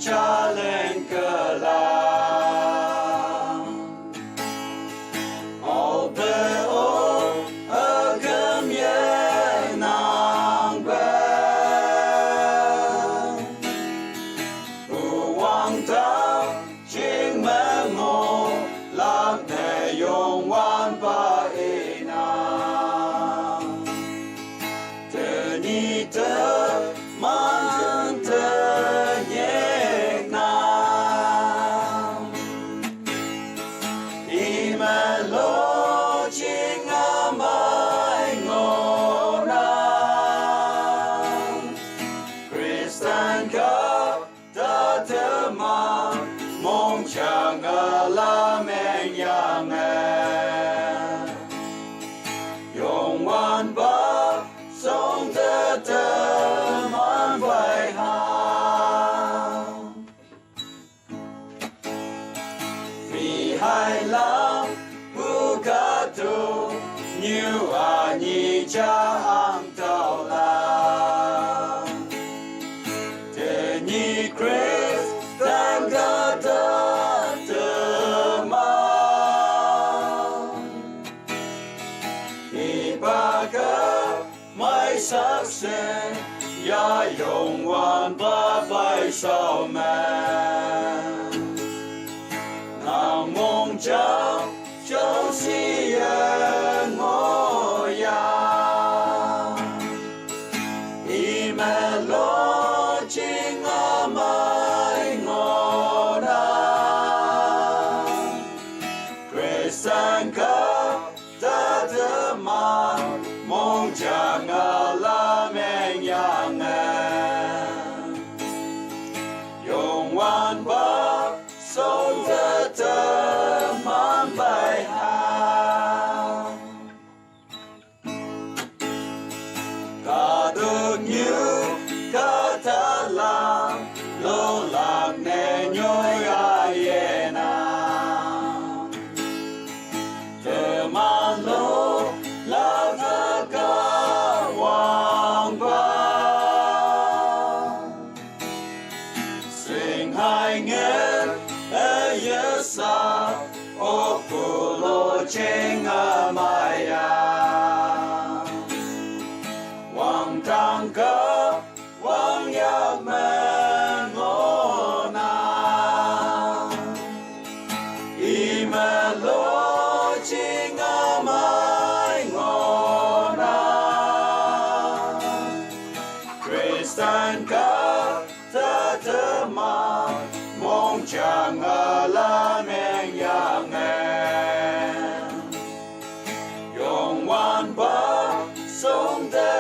cha lên cơ làm ô bê ô ở cơm ye nàng bên u hoàng ta chính mẹ ngô lạc nề yong wan ba ina te ni te man te nhẹ nam ime lo chính amai ngô nam Christian ka ta te ma mong chang la men yang yong wan ba song te man vai ha vì hai lam hu ca tu như nhi cha ang tao la te nhi Chris tan ca ta te ma i ba ca mai sắc sen ya yong wan ba vai sao man nàng mong cha châu si ngô ya i mẹ lo chính amai ngô na Christian ka ta te ma mong cha la men yang yong wan ba song te man vai ha cả được như cả ta làm lo lạc nè nhoi ai na te man lo la ta ca wang ba sing hai nghe sa o pulo chenga maya wang tang ka wang yak men ngona i me lo chenga mai ngona Christian ka ta te ma mong chang la men yang yong wan ba song te